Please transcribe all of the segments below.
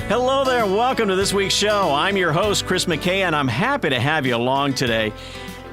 Hello there, and welcome to this week's show. I'm your host, Chris McKay, and I'm happy to have you along today.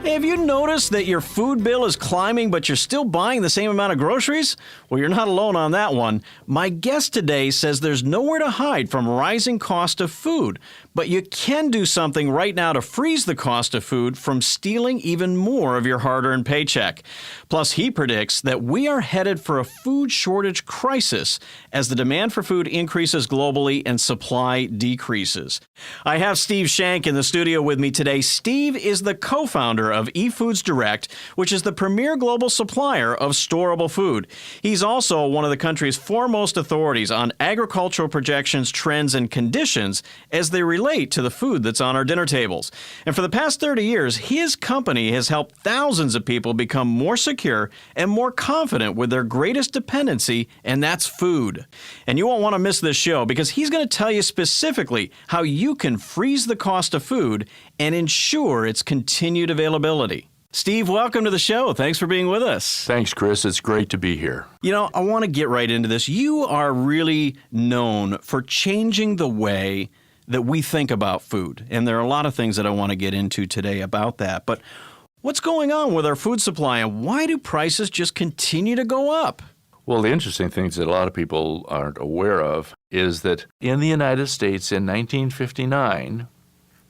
Hey, have you noticed that your food bill is climbing, but you're still buying the same amount of groceries? Well, you're not alone on that one. My guest today says there's nowhere to hide from rising cost of food, but you can do something right now to freeze the cost of food from stealing even more of your hard-earned paycheck. Plus, he predicts that we are headed for a food shortage crisis as the demand for food increases globally and supply decreases. I have Steve Shank in the studio with me today. Steve is the co-founder of eFoods Direct, which is the premier global supplier of storable food. He's also one of the country's foremost authorities on agricultural projections, trends, and conditions as they relate to the food that's on our dinner tables. And for the past 30 years, his company has helped thousands of people become more secure and more confident with their greatest dependency, and that's food. And you won't want to miss this show because he's going to tell you specifically how you can freeze the cost of food and ensure its continued availability. Steve, welcome to the show. Thanks for being with us. Thanks, Chris. It's great to be here. You know, I want to get right into this. You are really known for changing the way that we think about food. And there are a lot of things that I want to get into today about that. But what's going on with our food supply, and why do prices just continue to go up? Well, the interesting things that a lot of people aren't aware of is that in the United States in 1959,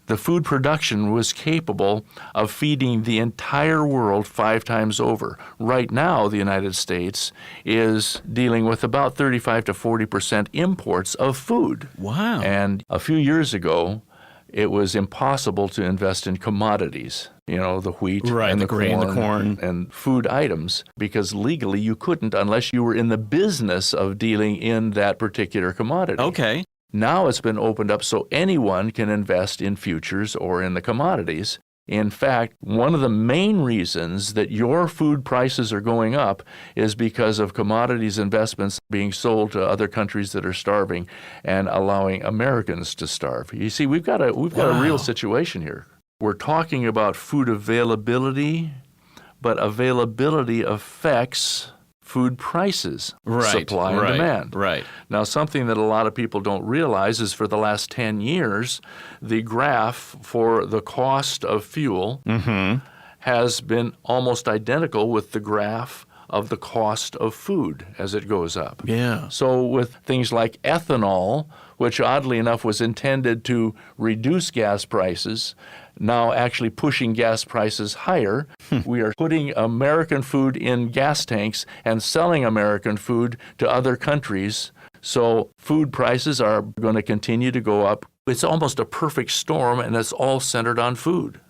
the food production was capable of feeding the entire world 5 times over. Right now, the United States is dealing with about 35 to 40% imports of food. Wow. And a few years ago, it was impossible to invest in commodities, you know, the wheat and the grain, the corn, and food items, because legally you couldn't unless you were in the business of dealing in that particular commodity. Okay. Now it's been opened up so anyone can invest in futures or in the commodities. In fact, one of the main reasons that your food prices are going up is because of commodities investments being sold to other countries that are starving and allowing Americans to starve. You see, we've got a real situation here. We're talking about food availability, but availability affects food prices, supply and demand. Right. Now, something that a lot of people don't realize is for the last 10 years, the graph for the cost of fuel has been almost identical with the graph of the cost of food as it goes up. Yeah. So with things like ethanol, which oddly enough was intended to reduce gas prices, now actually pushing gas prices higher. We are putting American food in gas tanks and selling American food to other countries. So food prices are going to continue to go up. It's almost a perfect storm, and it's all centered on food.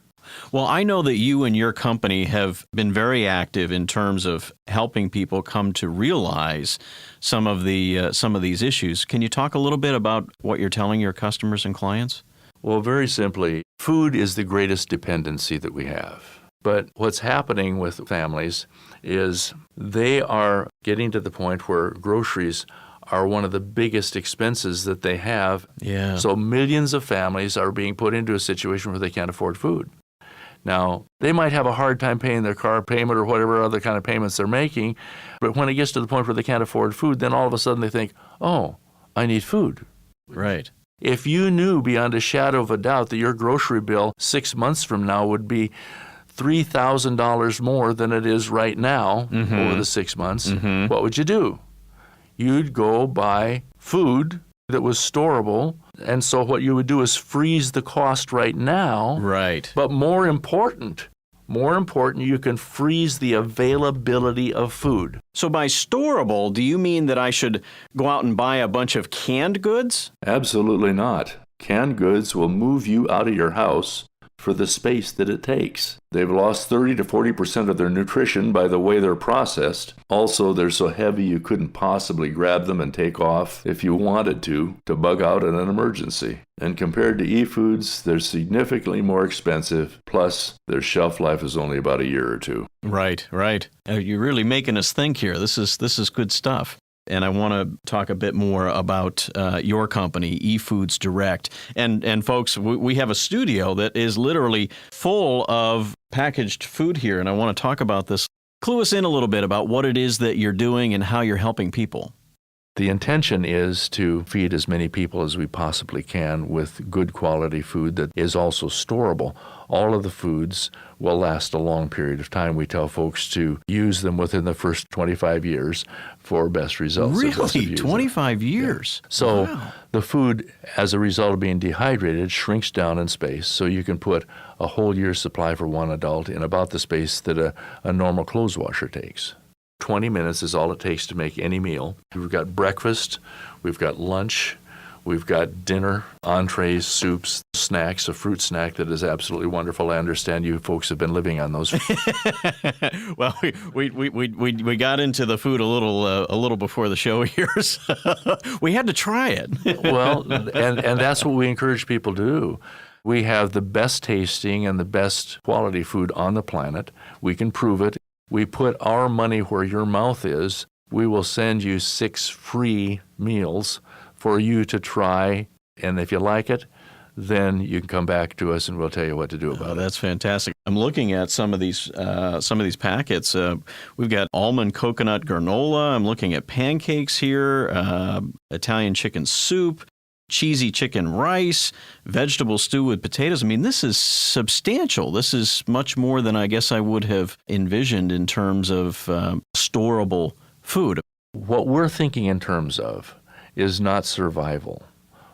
Well, I know that you and your company have been very active in terms of helping people come to realize some of these issues. Can you talk a little bit about what you're telling your customers and clients? Well, very simply, food is the greatest dependency that we have. But what's happening with families is they are getting to the point where groceries are one of the biggest expenses that they have. Yeah. So millions of families are being put into a situation where they can't afford food. Now, they might have a hard time paying their car payment or whatever other kind of payments they're making, but when it gets to the point where they can't afford food, then all of a sudden they think, oh, I need food. Right. If you knew beyond a shadow of a doubt that your grocery bill 6 months from now would be $3,000 more than it is right now over the 6 months, what would you do? You'd go buy food that was storable, and so what you would do is freeze the cost right now. Right. But more important, you can freeze the availability of food. So by storable, do you mean that I should go out and buy a bunch of canned goods? Absolutely not. Canned goods will move you out of your house for the space that it takes. They've lost 30 to 40% of their nutrition by the way they're processed. Also, they're so heavy you couldn't possibly grab them and take off if you wanted to bug out in an emergency. And compared to eFoods, they're significantly more expensive, plus their shelf life is only about a year or two. Right. You're really making us think here. This is good stuff. And I want to talk a bit more about your company, eFoods Direct. And folks, we have a studio that is literally full of packaged food here, and I want to talk about this. Clue us in a little bit about what it is that you're doing and how you're helping people. The intention is to feed as many people as we possibly can with good quality food that is also storable. All of the foods will last a long period of time. We tell folks to use them within the first 25 years for best results. Really? 25 years? Yeah. So wow. The food, as a result of being dehydrated, shrinks down in space, so you can put a whole year's supply for one adult in about the space that a normal clothes washer takes. 20 minutes is all it takes to make any meal. We've got breakfast, we've got lunch, we've got dinner, entrees, soups, snacks, a fruit snack that is absolutely wonderful. I understand you folks have been living on those. Well, we got into the food a little before the show here, so we had to try it. Well, and that's what we encourage people to do. We have the best tasting and the best quality food on the planet. We can prove it. We put our money where your mouth is. We will send you 6 free meals for you to try, and if you like it, then you can come back to us and we'll tell you what to do about it. That's fantastic. I'm looking at some of these packets. We've got almond coconut granola. I'm looking at pancakes here, Italian chicken soup, cheesy chicken rice, vegetable stew with potatoes. I mean, this is substantial. This is much more than I guess I would have envisioned in terms of storable food. What we're thinking in terms of is not survival.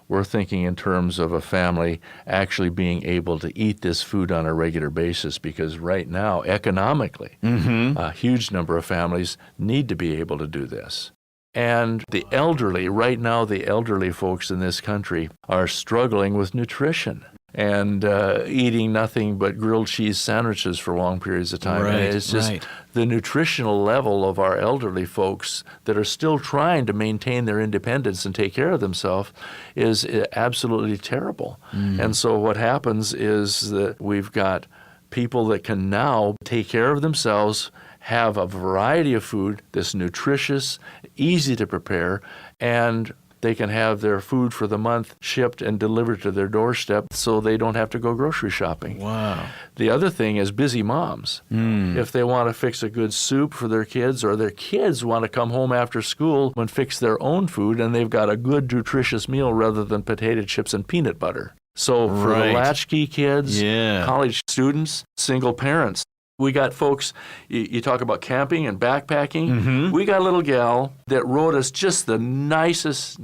We're thinking in terms of a family actually being able to eat this food on a regular basis, because right now, economically, a huge number of families need to be able to do this. And the elderly, right now, the elderly folks in this country are struggling with nutrition and eating nothing but grilled cheese sandwiches for long periods of time. Right, and it's just the nutritional level of our elderly folks that are still trying to maintain their independence and take care of themselves is absolutely terrible. And so what happens is that we've got people that can now take care of themselves, have a variety of food that's nutritious, easy to prepare, and they can have their food for the month shipped and delivered to their doorstep so they don't have to go grocery shopping. Wow. The other thing is busy moms. If they want to fix a good soup for their kids, or their kids want to come home after school and fix their own food, and they've got a good nutritious meal rather than potato chips and peanut butter. So for the latchkey kids, college students, single parents, we got folks, you talk about camping and backpacking. We got a little gal that wrote us just the nicest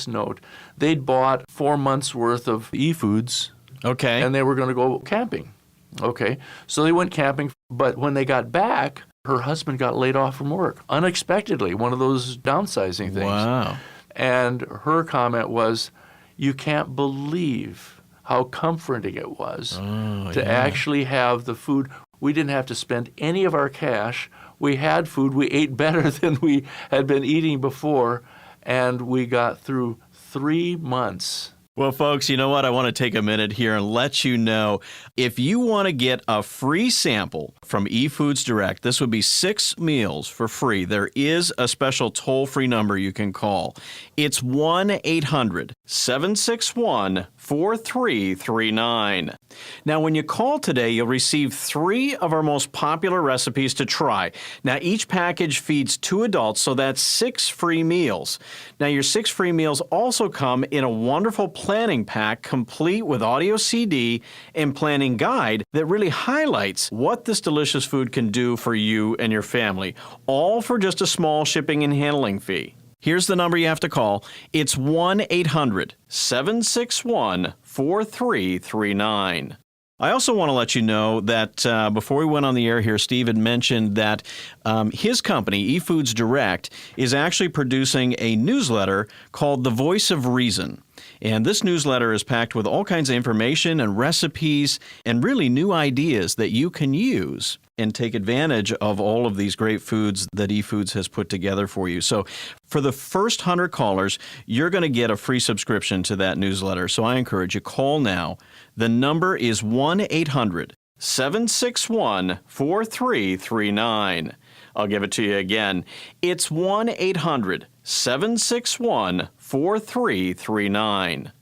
note. They'd bought 4 months' worth of e-foods. Okay. And they were going to go camping. Okay. So they went camping, but when they got back, her husband got laid off from work. Unexpectedly, one of those downsizing things. Wow. And her comment was, you can't believe how comforting it was to actually have the food. We didn't have to spend any of our cash. We had food. We ate better than we had been eating before, and we got through 3 months. Well, folks, you know what? I want to take a minute here and let you know, if you want to get a free sample from eFoods Direct, this would be 6 meals for free. There is a special toll-free number you can call. It's 1-800-761-4339. Now, when you call today, you'll receive 3 of our most popular recipes to try. Now, each package feeds 2 adults, so that's 6 free meals. Now, your 6 free meals also come in a wonderful planning pack complete with audio CD and planning guide that really highlights what this delicious food can do for you and your family, all for just a small shipping and handling fee. Here's the number you have to call. It's 1-800-761-4339. I also want to let you know that before we went on the air here, Steve had mentioned that his company, eFoods Direct, is actually producing a newsletter called The Voice of Reason. And this newsletter is packed with all kinds of information and recipes and really new ideas that you can use and take advantage of all of these great foods that eFoods has put together for you. So for the first 100 callers, you're going to get a free subscription to that newsletter. So I encourage you, call now. The number is 1-800-761-4339. I'll give it to you again. It's 1-800-761-4339.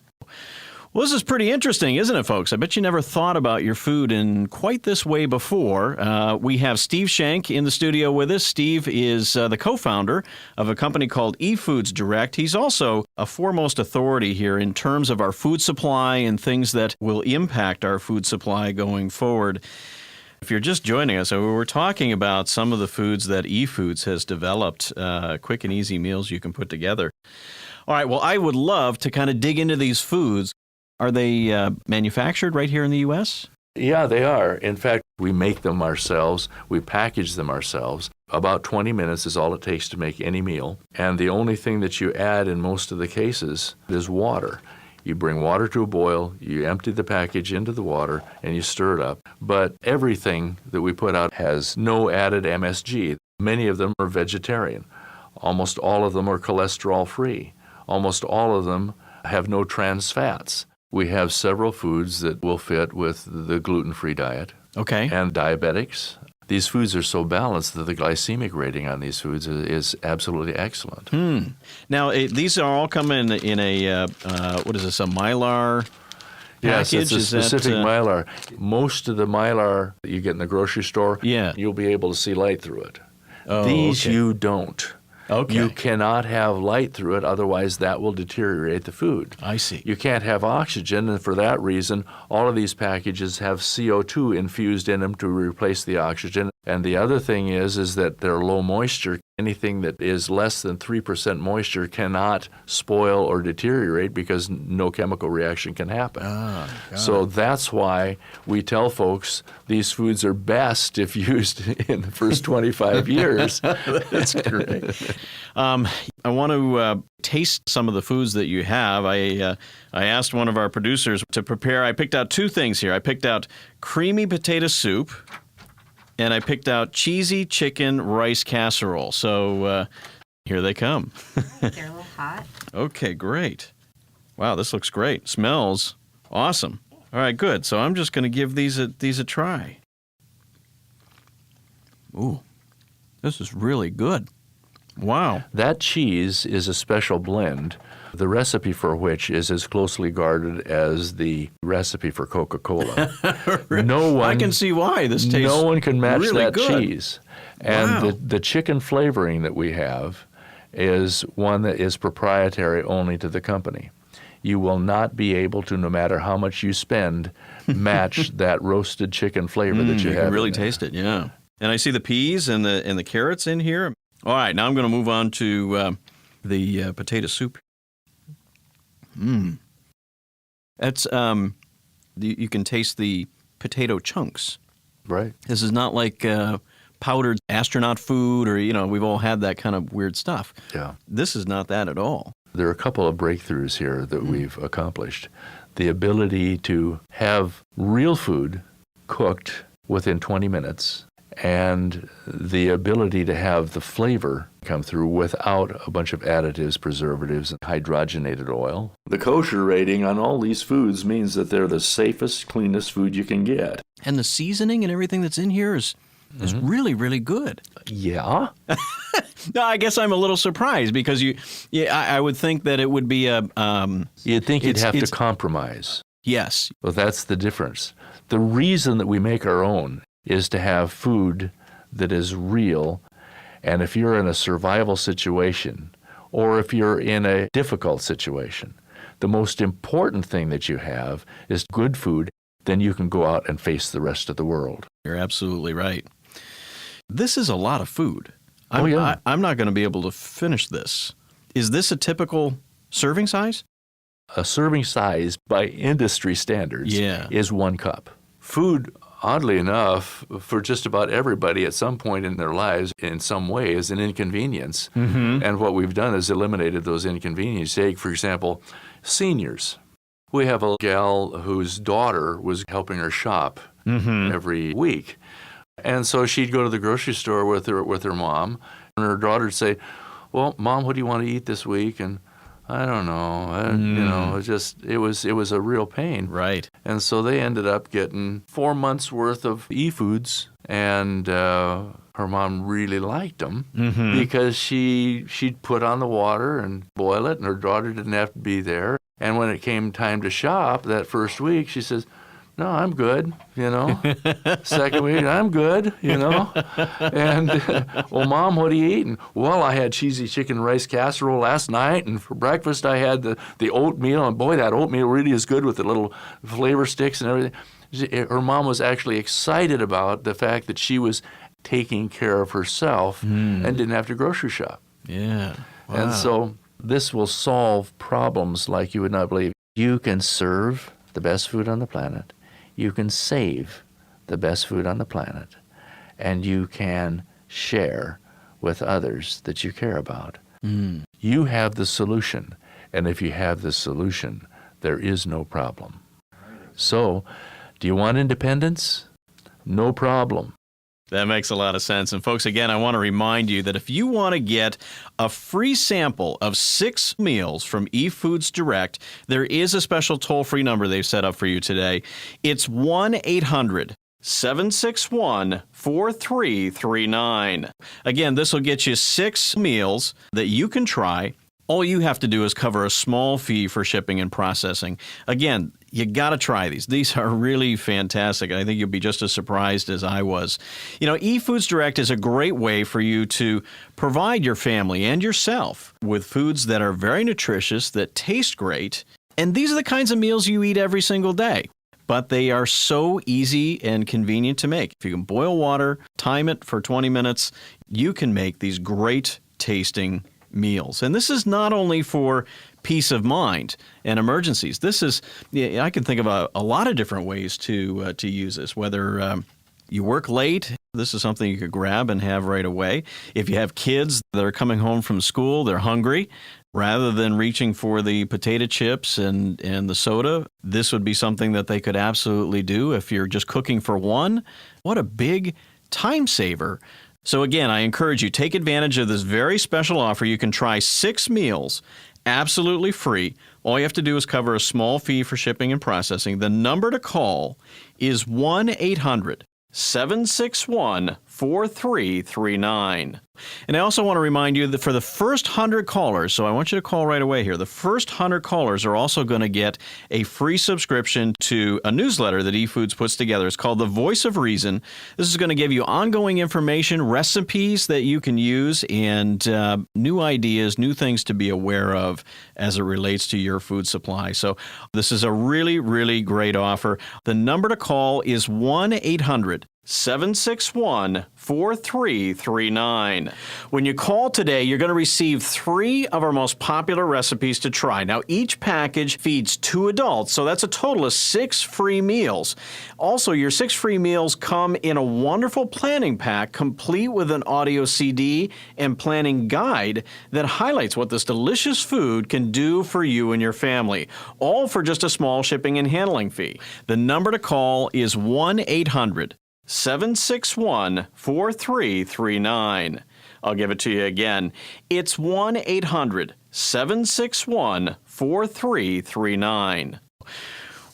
Well, this is pretty interesting, isn't it, folks? I bet you never thought about your food in quite this way before. We have Steve Shank in the studio with us. Steve is the co-founder of a company called eFoods Direct. He's also a foremost authority here in terms of our food supply and things that will impact our food supply going forward. If you're just joining us, we're talking about some of the foods that eFoods has developed, quick and easy meals you can put together. All right, well, I would love to kind of dig into these foods. Are they manufactured right here in the U.S.? Yeah, they are. In fact, we make them ourselves. We package them ourselves. About 20 minutes is all it takes to make any meal. And the only thing that you add in most of the cases is water. You bring water to a boil, you empty the package into the water, and you stir it up. But everything that we put out has no added MSG. Many of them are vegetarian. Almost all of them are cholesterol-free. Almost all of them have no trans fats. We have several foods that will fit with the gluten-free diet. Okay. And diabetics. These foods are so balanced that the glycemic rating on these foods is absolutely excellent. Now, these are all come in a, what is this, a Mylar package? Yes, it's a specific Mylar. Most of the Mylar that you get in the grocery store, you'll be able to see light through it. These you don't. Okay. You cannot have light through it, otherwise that will deteriorate the food. I see. You can't have oxygen, and for that reason, all of these packages have CO2 infused in them to replace the oxygen. And the other thing is that they're low moisture. Anything that is less than 3% moisture cannot spoil or deteriorate because no chemical reaction can happen. So that's why we tell folks these foods are best if used in the first 25 years. That's great. I want to taste some of the foods that you have. I asked one of our producers to prepare. I picked out two things here. I picked out creamy potato soup, and I picked out cheesy chicken rice casserole. So here they come. They're a little hot. Okay, great. Wow, this looks great. Smells awesome. All right, good. So I'm just going to give these a try. Ooh, this is really good. Wow. That cheese is a special blend, the recipe for which is as closely guarded as the recipe for Coca-Cola. No one, I can see why this tastes no one can match really that good. cheese. And Wow. the chicken flavoring that we have is one that is proprietary only to the company. You will not be able to, no matter how much you spend, match that roasted chicken flavor that you You have. can really in there. taste it, yeah. And I see the peas and the carrots in here. All right, now I'm going to move on to the potato soup. That's you can taste the potato chunks. Right. This is not like powdered astronaut food, or we've all had that kind of weird stuff. Yeah. This is not that at all. There are a couple of breakthroughs here that we've accomplished. The ability to have real food cooked within 20 minutes, and the ability to have the flavor come through without a bunch of additives, preservatives, and hydrogenated oil. The kosher rating on all these foods means that they're the safest, cleanest food you can get. And the seasoning and everything that's in here is really, really good. Yeah? No, I guess I'm a little surprised because I would think that it would be a You'd think you'd have to it's- compromise. yes. Well, that's the difference. The reason that we make our own is to have food that is real, and if you're in a survival situation or if you're in a difficult situation, the most important thing that you have is good food, then you can go out and face the rest of the world. You're absolutely right. This is a lot of food. Yeah. I'm not going to be able to finish this. Is this a typical serving size? A serving size by industry standards Yeah. is 1 cup. Food, oddly enough, for just about everybody at some point in their lives, in some way, is an inconvenience. And what we've done is eliminated those inconveniences. Take, for example, seniors. We have a gal whose daughter was helping her shop every week. And so she'd go to the grocery store with her mom, and her daughter would say, "Well, Mom, what do you want to eat this week?" And I don't know. It was a real pain. Right. And so they ended up getting 4 months worth of eFoods, and her mom really liked them because she'd put on the water and boil it, and her daughter didn't have to be there. And when it came time to shop that first week, she says, "No, I'm good, Second week, I'm good, And, well, Mom, what are you eating? Well, I had cheesy chicken rice casserole last night, and for breakfast I had the oatmeal, and boy, that oatmeal really is good with the little flavor sticks and everything. Her mom was actually excited about the fact that she was taking care of herself and didn't have to grocery shop. Yeah. Wow. And so this will solve problems like you would not believe. You can serve the best food on the planet. You can save the best food on the planet. And you can share with others that you care about. You have the solution. And if you have the solution, there is no problem. So, do you want independence? No problem. That makes a lot of sense. And folks, again, I want to remind you that if you want to get a free sample of 6 meals from eFoods Direct, there is a special toll-free number they've set up for you today. It's 1-800-761-4339. Again, this will get you 6 meals that you can try. All you have to do is cover a small fee for shipping and processing. Again, you got to try these. These are really fantastic. I think you'll be just as surprised as I was. eFoods Direct is a great way for you to provide your family and yourself with foods that are very nutritious, that taste great. And these are the kinds of meals you eat every single day. But they are so easy and convenient to make. If you can boil water, time it for 20 minutes, you can make these great tasting meals. And this is not only for peace of mind and emergencies. This is, I can think of a lot of different ways to use this. Whether you work late, this is something you could grab and have right away. If you have kids that are coming home from school, they're hungry, rather than reaching for the potato chips and the soda, this would be something that they could absolutely do. If you're just cooking for one, what a big time saver. So again, I encourage you, take advantage of this very special offer. You can try 6 meals absolutely free. All you have to do is cover a small fee for shipping and processing. The number to call is 1-800-761-4339. And I also want to remind you that for the first 100 callers, so I want you to call right away here, the first 100 callers are also going to get a free subscription to a newsletter that eFoods puts together. It's called The Voice of Reason. This is going to give you ongoing information, recipes that you can use, and new ideas, new things to be aware of as it relates to your food supply. So this is a really, really great offer. The number to call is 1-800-761-4339. When you call today, you're going to receive 3 of our most popular recipes to try. Now, each package feeds 2 adults, so that's a total of 6 free meals. Also, your 6 free meals come in a wonderful planning pack, complete with an audio CD and planning guide that highlights what this delicious food can do for you and your family, all for just a small shipping and handling fee. The number to call is 1-800-761-4339. I'll give it to you again. It's 1-800-761-4339.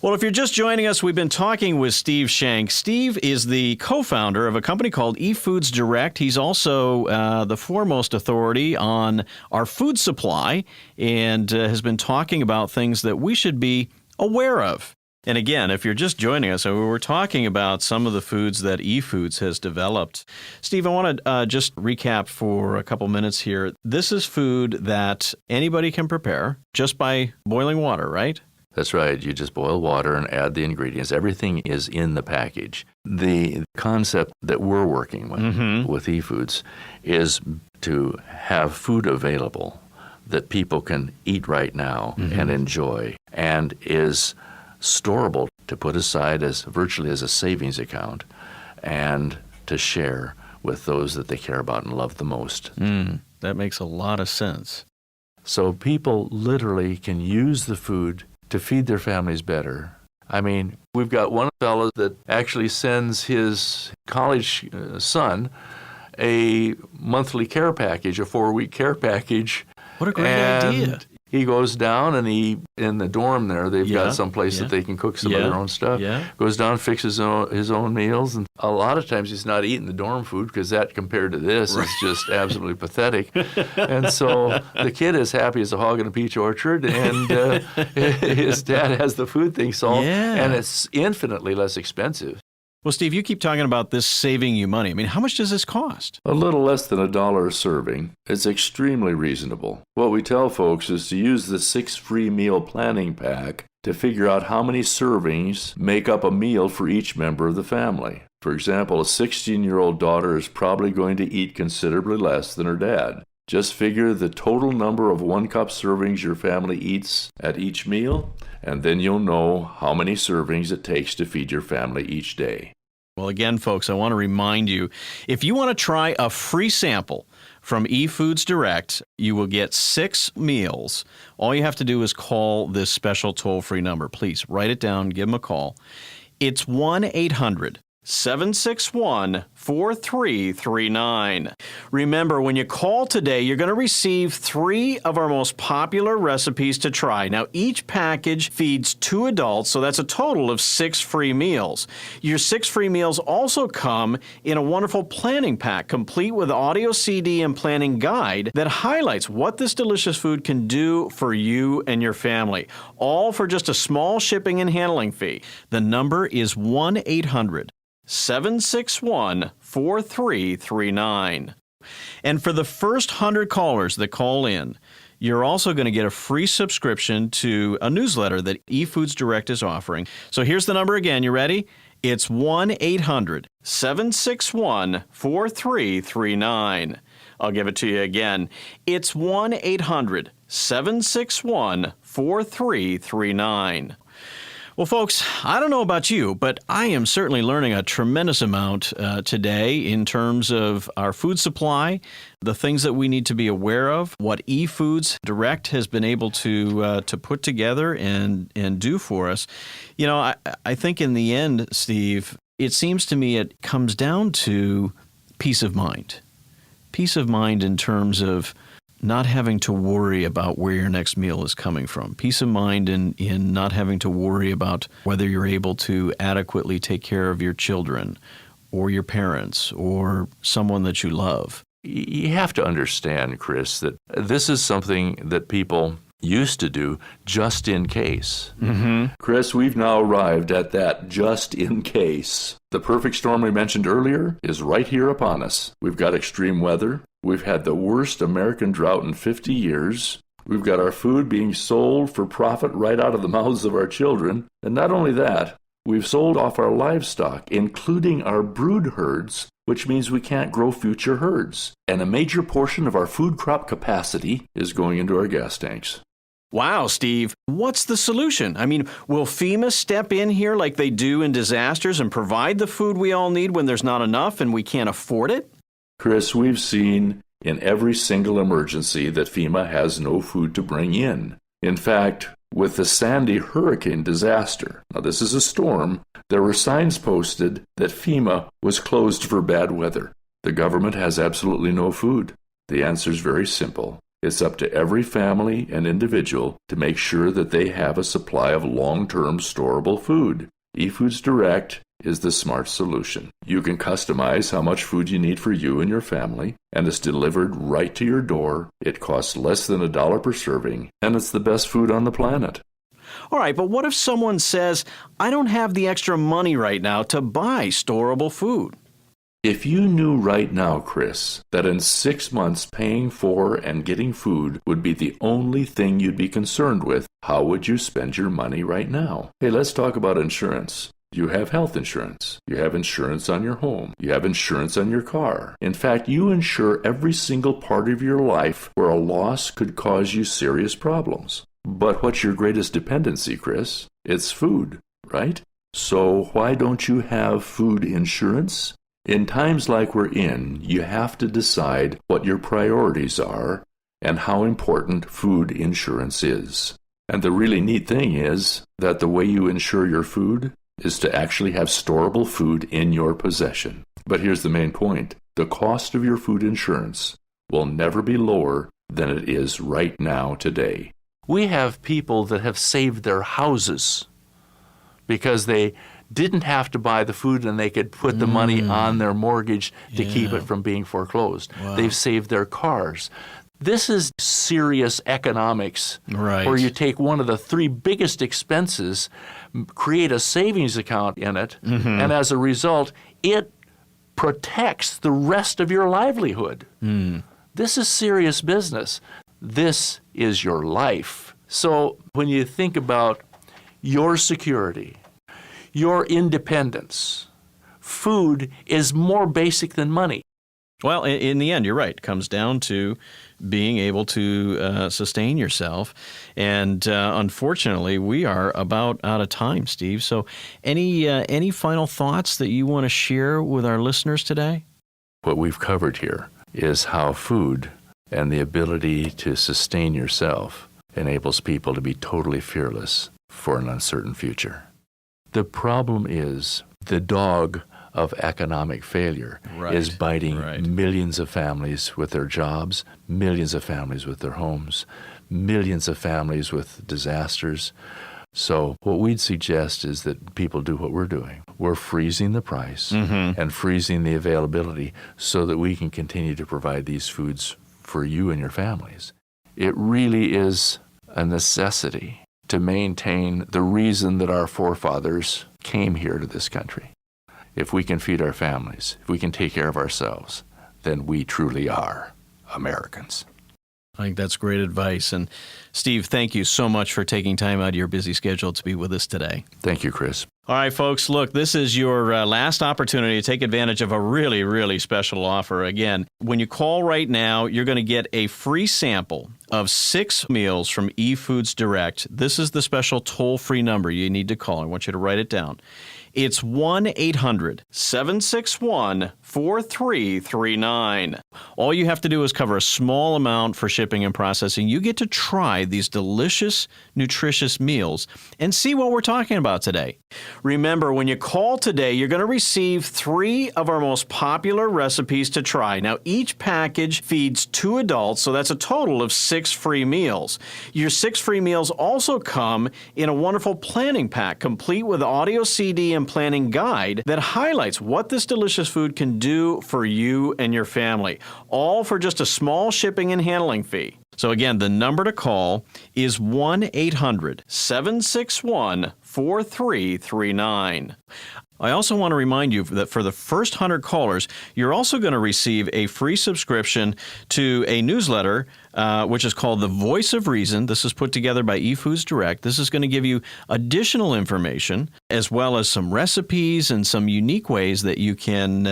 Well, if you're just joining us, we've been talking with Steve Shank. Steve is the co-founder of a company called eFoods Direct. He's also the foremost authority on our food supply and has been talking about things that we should be aware of. And again, if you're just joining us, we're talking about some of the foods that eFoods has developed. Steve, I want to just recap for a couple minutes here. This is food that anybody can prepare just by boiling water, right? That's right. You just boil water and add the ingredients. Everything is in the package. The concept that we're working with eFoods is to have food available that people can eat right now and enjoy, and is storable to put aside as virtually as a savings account and to share with those that they care about and love the most. That makes a lot of sense. So people literally can use the food to feed their families better. I mean, we've got one fellow that actually sends his college son a monthly care package, a 4-week care package. What a great idea. he goes down and in the dorm there, they've got some place that they can cook some of their own stuff. Yeah. Goes down, fixes his own meals, and a lot of times he's not eating the dorm food because that compared to this is just absolutely pathetic. And so the kid is happy as a hog in a peach orchard, and his dad has the food thing solved, and it's infinitely less expensive. Well, Steve, you keep talking about this saving you money. I mean, how much does this cost? A little less than $1 a serving. It's extremely reasonable. What we tell folks is to use the 6 free meal planning pack to figure out how many servings make up a meal for each member of the family. For example, a 16-year-old daughter is probably going to eat considerably less than her dad. Just figure the total number of 1-cup servings your family eats at each meal, and then you'll know how many servings it takes to feed your family each day. Well, again, folks, I want to remind you, if you want to try a free sample from eFoods Direct, you will get 6 meals. All you have to do is call this special toll-free number. Please write it down, give them a call. It's 1-800-761-4339. Remember, when you call today, you're going to receive 3 of our most popular recipes to try. Now, each package feeds 2 adults, so that's a total of 6 free meals. Your 6 free meals also come in a wonderful planning pack, complete with audio CD and planning guide that highlights what this delicious food can do for you and your family, all for just a small shipping and handling fee. The number is 1-800-761-4339. And for the first 100 callers that call in, you're also going to get a free subscription to a newsletter that eFoods Direct is offering. So here's the number again. You ready? It's 1-800-761-4339. I'll give it to you again. It's 1-800-761-4339. Well, folks, I don't know about you, but I am certainly learning a tremendous amount today in terms of our food supply, the things that we need to be aware of, what eFoods Direct has been able to put together and do for us. You know, I think in the end, Steve, it seems to me it comes down to peace of mind. Peace of mind in terms of not having to worry about where your next meal is coming from. Peace of mind in not having to worry about whether you're able to adequately take care of your children or your parents or someone that you love. You have to understand, Chris, that this is something that people used to do just in case. Mm-hmm. Chris, we've now arrived at that just in case. The perfect storm we mentioned earlier is right here upon us. We've got extreme weather. We've had the worst American drought in 50 years. We've got our food being sold for profit right out of the mouths of our children. And not only that, we've sold off our livestock, including our brood herds, which means we can't grow future herds. And a major portion of our food crop capacity is going into our gas tanks. Wow, Steve, what's the solution? I mean, will FEMA step in here like they do in disasters and provide the food we all need when there's not enough and we can't afford it? Chris, we've seen in every single emergency that FEMA has no food to bring in. In fact, with the Sandy hurricane disaster, now this is a storm, there were signs posted that FEMA was closed for bad weather. The government has absolutely no food. The answer is very simple. It's up to every family and individual to make sure that they have a supply of long-term storable food. eFoods Direct is the smart solution. You can customize how much food you need for you and your family, and it's delivered right to your door. It costs less than $1 per serving, and it's the best food on the planet. All right, but what if someone says, I don't have the extra money right now to buy storable food? If you knew right now, Chris, that in 6 months paying for and getting food would be the only thing you'd be concerned with, how would you spend your money right now? Hey, let's talk about insurance. You have health insurance. You have insurance on your home. You have insurance on your car. In fact, you insure every single part of your life where a loss could cause you serious problems. But what's your greatest dependency, Chris? It's food, right? So why don't you have food insurance? In times like we're in, you have to decide what your priorities are and how important food insurance is. And the really neat thing is that the way you insure your food is to actually have storable food in your possession. But here's the main point. The cost of your food insurance will never be lower than it is right now today. We have people that have saved their houses because they didn't have to buy the food and they could put the money on their mortgage to keep it from being foreclosed. Wow. They've saved their cars. This is serious economics, Right. where you take one of the three biggest expenses, create a savings account in it, and as a result, it protects the rest of your livelihood. This is serious business. This is your life. So when you think about your security, your independence, food is more basic than money. Well, in the end, you're right. It comes down to being able to sustain yourself. And unfortunately, we are about out of time, Steve. So any final thoughts that you want to share with our listeners today? What we've covered here is how food and the ability to sustain yourself enables people to be totally fearless for an uncertain future. The problem is the dog of economic failure is biting millions of families with their jobs, millions of families with their homes, millions of families with disasters. So what we'd suggest is that people do what we're doing. We're freezing the price and freezing the availability so that we can continue to provide these foods for you and your families. It really is a necessity to maintain the reason that our forefathers came here to this country. If we can feed our families, if we can take care of ourselves, then we truly are Americans. I think that's great advice. And Steve, thank you so much for taking time out of your busy schedule to be with us today. Thank you, Chris. All right, folks, look, this is your last opportunity to take advantage of a really, really special offer. Again, when you call right now, you're going to get a free sample of 6 meals from eFoods Direct. This is the special toll-free number you need to call. I want you to write it down. It's 1-800-761-4339. All you have to do is cover a small amount for shipping and processing. You get to try these delicious, nutritious meals and see what we're talking about today. Remember, when you call today, you're going to receive 3 of our most popular recipes to try. Now, each package feeds 2 adults, so that's a total of 6 free meals. Your 6 free meals also come in a wonderful planning pack, complete with audio CD and planning guide that highlights what this delicious food can do for you and your family, all for just a small shipping and handling fee. So again, the number to call is 1-800-761-4339. I also want to remind you that for the first 100 callers, you're also going to receive a free subscription to a newsletter, which is called The Voice of Reason. This is put together by eFoods Direct. This is going to give you additional information, as well as some recipes and some unique ways that you can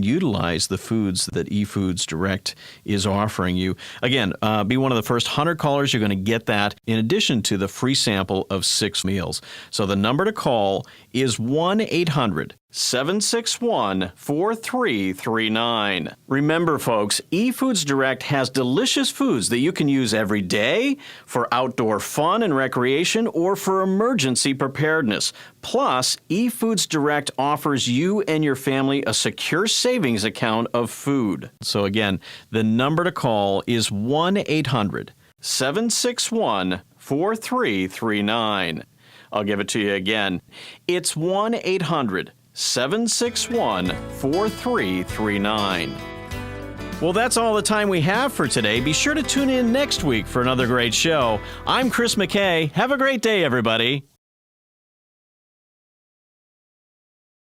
utilize the foods that eFoods Direct is offering you. Again, be one of the first 100 callers. You're going to get that in addition to the free sample of 6 meals. So the number to call is 1-800-761-4339. Remember, folks, eFoods Direct has delicious foods that you can use every day for outdoor fun and recreation or for emergency preparedness. Plus, eFoods Direct offers you and your family a secure savings account of food. So again, the number to call is 1-800-761-4339. I'll give it to you again. It's 1-800-761-4339. Well, that's all the time we have for today. Be sure to tune in next week for another great show. I'm Chris McKay. Have a great day, everybody.